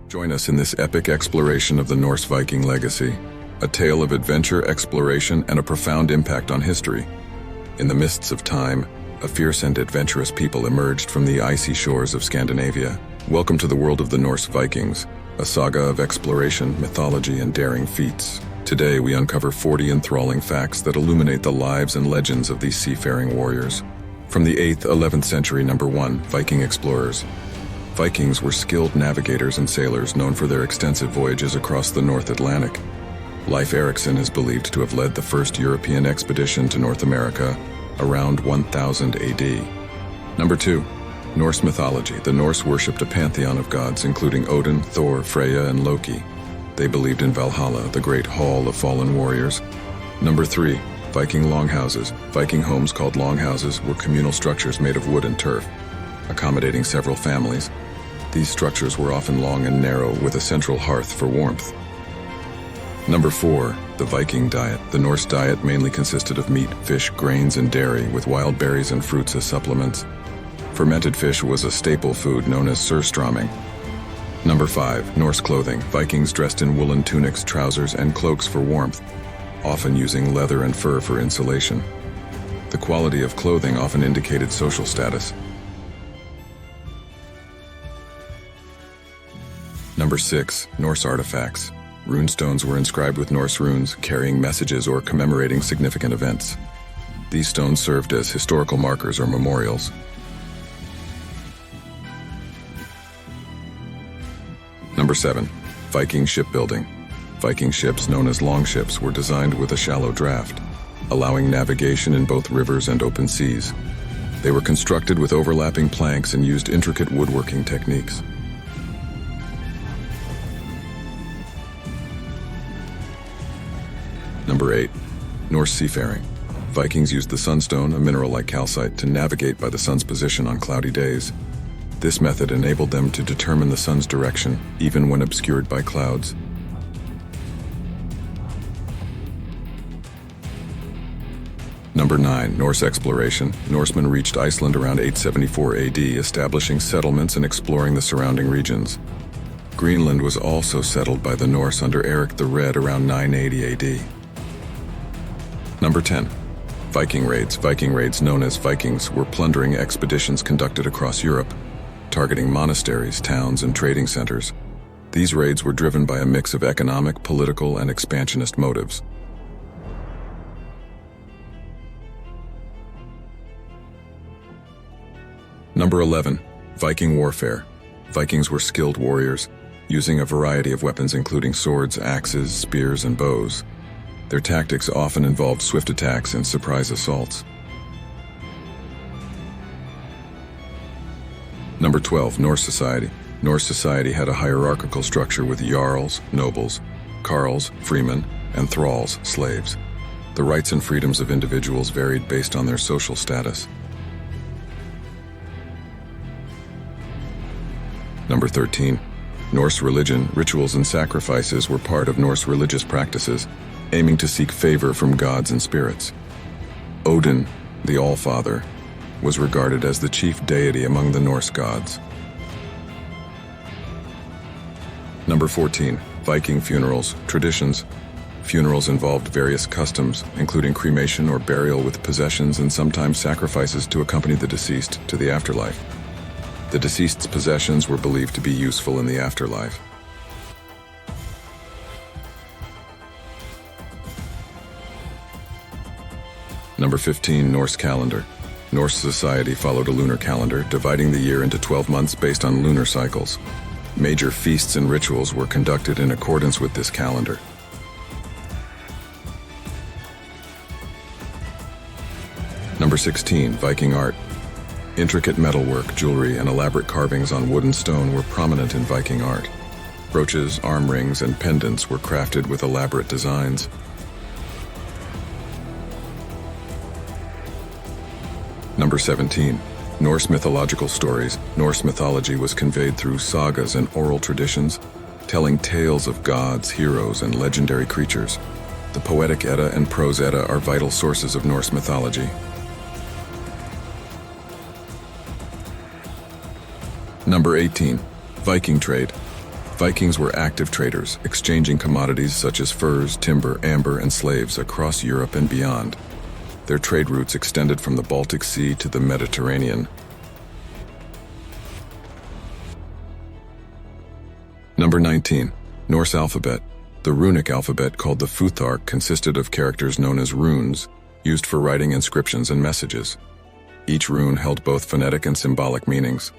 Join us in this epic exploration of the Norse Viking legacy, a tale of adventure, exploration, and a profound impact on history. In the mists of time, a fierce and adventurous people emerged from the icy shores of Scandinavia. Welcome to the world of the Norse Vikings, a saga of exploration, mythology, and daring feats. Today, we uncover 40 enthralling facts that illuminate the lives and legends of these seafaring warriors. From the 8th–11th century. Number 1. Viking explorers. Vikings were skilled navigators and sailors known for their extensive voyages across the North Atlantic. Leif Erikson is believed to have led the first European expedition to North America around 1000 AD. Number 2. Norse mythology. The Norse worshipped a pantheon of gods including Odin, Thor, Freya, and Loki. They believed in Valhalla, the great hall of fallen warriors. Number 3. Viking longhouses. Viking homes called longhouses were communal structures made of wood and turf, accommodating several families. These structures were often long and narrow with a central hearth for warmth. Number 4. The Viking diet. The Norse diet mainly consisted of meat, fish, grains, and dairy, with wild berries and fruits as supplements. Fermented fish was a staple food known as surströmming. Number 5. Norse clothing. Vikings dressed in woolen tunics, trousers, and cloaks for warmth, often using leather and fur for insulation. The quality of clothing often indicated social status. Number 6. Norse artifacts. Runestones were inscribed with Norse runes, carrying messages or commemorating significant events. These stones served as historical markers or memorials. Number 7. Viking shipbuilding. Viking ships, known as longships, were designed with a shallow draft, allowing navigation in both rivers and open seas. They were constructed with overlapping planks and used intricate woodworking techniques. Number 8. Norse seafaring. Vikings used the sunstone, a mineral like calcite, to navigate by the sun's position on cloudy days. This method enabled them to determine the sun's direction, even when obscured by clouds. Number 9. Norse exploration. Norsemen reached Iceland around 874 AD, establishing settlements and exploring the surrounding regions. Greenland was also settled by the Norse under Eric the Red around 980 AD. Number 10. Viking raids. Viking raids, known as Vikings, were plundering expeditions conducted across Europe, targeting monasteries, towns, and trading centers. These raids were driven by a mix of economic, political, and expansionist motives. Number 11. Viking warfare. Vikings were skilled warriors, using a variety of weapons including swords, axes, spears, and bows. Their tactics often involved swift attacks and surprise assaults. Number 12. Norse society. Norse society had a hierarchical structure with jarls, nobles, carls, freemen, and thralls, slaves. The rights and freedoms of individuals varied based on their social status. Number 13. Norse religion. Rituals and sacrifices were part of Norse religious practices, aiming to seek favor from gods and spirits. Odin, the All-Father, was regarded as the chief deity among the Norse gods. Number 14. Viking funerals. Traditions. Funerals involved various customs, including cremation or burial with possessions and sometimes sacrifices to accompany the deceased to the afterlife. The deceased's possessions were believed to be useful in the afterlife. Number 15. Norse calendar. Norse society followed a lunar calendar, dividing the year into 12 months based on lunar cycles. Major feasts and rituals were conducted in accordance with this calendar. Number 16. Viking art. Intricate metalwork, jewelry, and elaborate carvings on wood and stone were prominent in Viking art. Brooches, arm rings, and pendants were crafted with elaborate designs. Number 17. Norse mythological stories. Norse mythology was conveyed through sagas and oral traditions, telling tales of gods, heroes, and legendary creatures. The Poetic Edda and Prose Edda are vital sources of Norse mythology. Number 18. Viking trade. Vikings were active traders, exchanging commodities such as furs, timber, amber, and slaves across Europe and beyond. Their trade routes extended from the Baltic Sea to the Mediterranean. Number 19. Norse alphabet. The runic alphabet, called the Futhark, consisted of characters known as runes, used for writing inscriptions and messages. Each rune held both phonetic and symbolic meanings.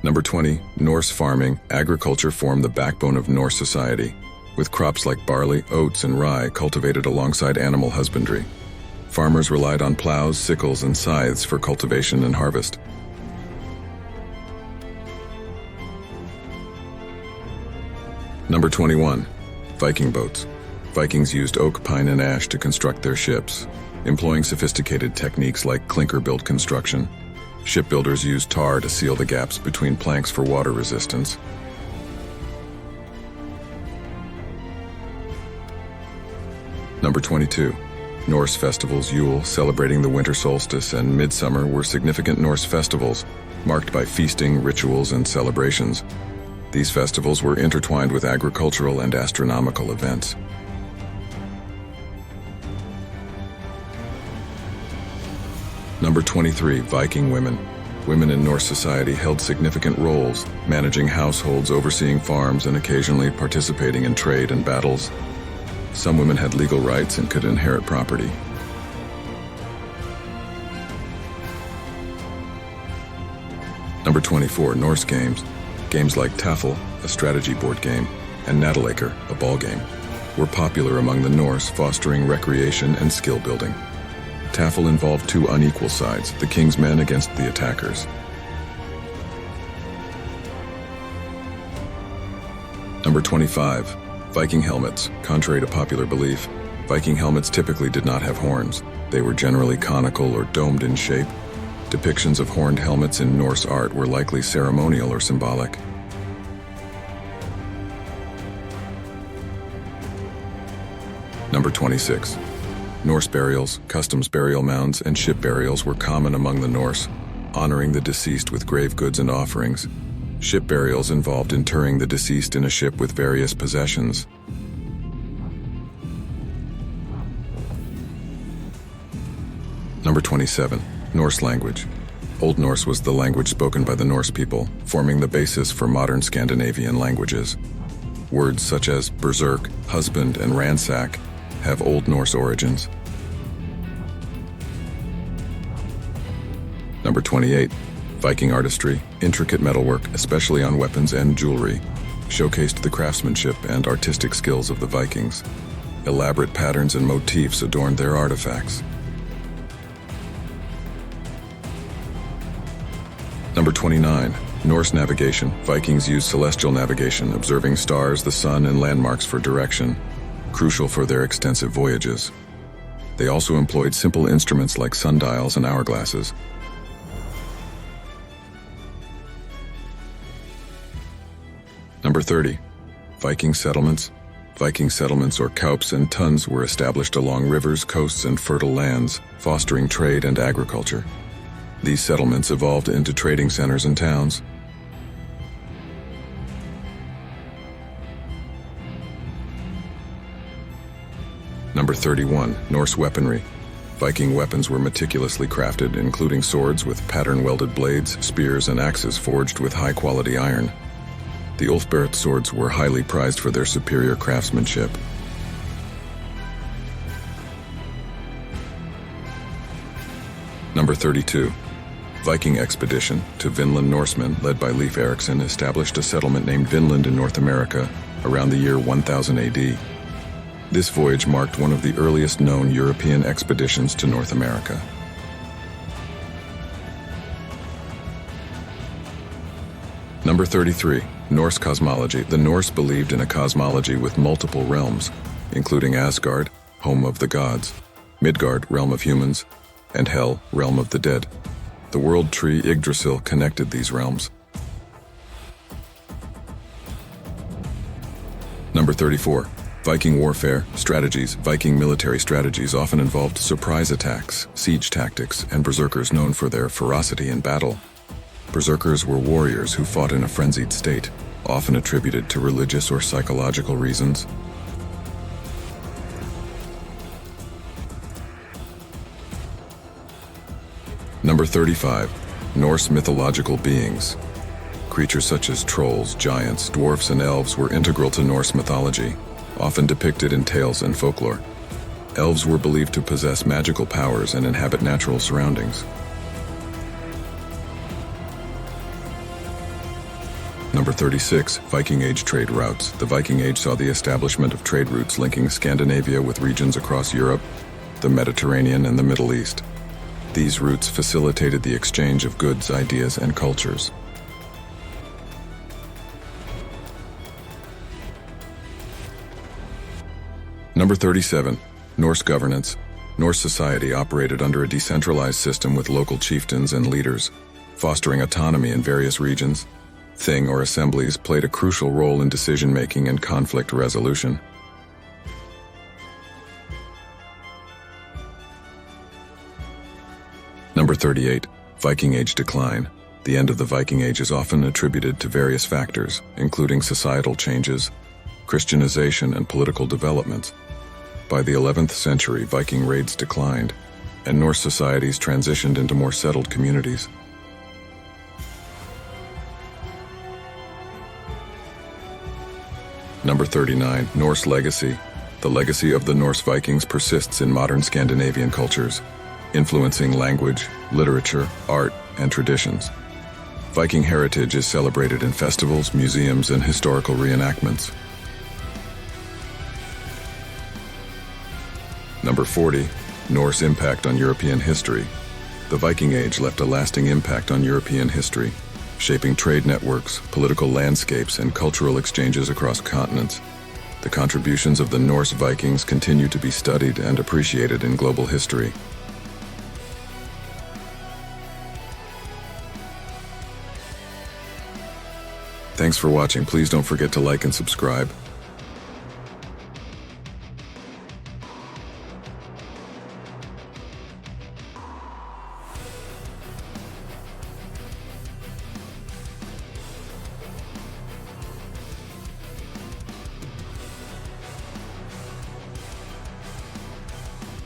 Number 20. Norse farming. Agriculture formed the backbone of Norse society, with crops like barley, oats, and rye cultivated alongside animal husbandry. Farmers relied on plows, sickles, and scythes for cultivation and harvest. Number 21. Viking boats. Vikings used oak, pine, and ash to construct their ships, employing sophisticated techniques like clinker-built construction. Shipbuilders used tar to seal the gaps between planks for water resistance. Number 22. Norse festivals. Yule, celebrating the winter solstice, and midsummer were significant Norse festivals, marked by feasting, rituals, and celebrations. These festivals were intertwined with agricultural and astronomical events. Number 23. Viking women. Women in Norse society held significant roles, managing households, overseeing farms, and occasionally participating in trade and battles. Some women had legal rights and could inherit property. Number 24. Norse games. Games like Tafel, a strategy board game, and Natalaker, a ball game, were popular among the Norse, fostering recreation and skill building. Tafel involved two unequal sides, the king's men against the attackers. Number 25. Viking helmets. Contrary to popular belief, Viking helmets typically did not have horns. They were generally conical or domed in shape. Depictions of horned helmets in Norse art were likely ceremonial or symbolic. Number 26. Norse burials, customs burial mounds, and ship burials were common among the Norse, honoring the deceased with grave goods and offerings. Ship burials involved interring the deceased in a ship with various possessions. Number 27. Norse language. Old Norse was the language spoken by the Norse people, forming the basis for modern Scandinavian languages. Words such as berserk, husband, and ransack have Old Norse origins. Number 28. Viking artistry. Intricate metalwork, especially on weapons and jewelry, showcased the craftsmanship and artistic skills of the Vikings. Elaborate patterns and motifs adorned their artifacts. Number 29. Norse navigation. Vikings used celestial navigation, observing stars, the sun, and landmarks for direction, crucial for their extensive voyages. They also employed simple instruments like sundials and hourglasses. Number 30. Viking settlements. Viking settlements, or kaups and tuns, were established along rivers, coasts, and fertile lands, fostering trade and agriculture. These settlements evolved into trading centers and towns. Number 31. Norse weaponry. Viking weapons were meticulously crafted, including swords with pattern-welded blades, spears, and axes forged with high-quality iron. The Ulfberht swords were highly prized for their superior craftsmanship. Number 32. Viking expedition to Vinland. Norsemen, led by Leif Erikson, established a settlement named Vinland in North America around the year 1000 AD. This voyage marked one of the earliest known European expeditions to North America. Number 33. Norse cosmology. The Norse believed in a cosmology with multiple realms, including Asgard, home of the gods, Midgard, realm of humans, and Hel, realm of the dead. The world tree Yggdrasil connected these realms. Number 34. Viking warfare strategies. Viking military strategies often involved surprise attacks, siege tactics, and berserkers known for their ferocity in battle. Berserkers were warriors who fought in a frenzied state, often attributed to religious or psychological reasons. Number 35. Norse mythological beings. Creatures such as trolls, giants, dwarfs, and elves were integral to Norse mythology, often depicted in tales and folklore. Elves were believed to possess magical powers and inhabit natural surroundings. Number 36. Viking Age trade routes. The Viking Age saw the establishment of trade routes linking Scandinavia with regions across Europe, the Mediterranean, and the Middle East. These routes facilitated the exchange of goods, ideas, and cultures. Number 37. Norse governance. Norse society operated under a decentralized system with local chieftains and leaders, fostering autonomy in various regions. Thing or assemblies played a crucial role in decision-making and conflict resolution. Number 38. Viking Age decline. The end of the Viking Age is often attributed to various factors, including societal changes, Christianization, and political developments. By the 11th century, Viking raids declined, and Norse societies transitioned into more settled communities. Number 39. Norse legacy. The legacy of the Norse Vikings persists in modern Scandinavian cultures, influencing language, literature, art, and traditions. Viking heritage is celebrated in festivals, museums, and historical reenactments. Number 40. Norse impact on European history. The Viking Age left a lasting impact on European history, shaping trade networks, political landscapes, and cultural exchanges across continents. The contributions of the Norse Vikings continue to be studied and appreciated in global history. Thanks for watching. Please don't forget to like and subscribe.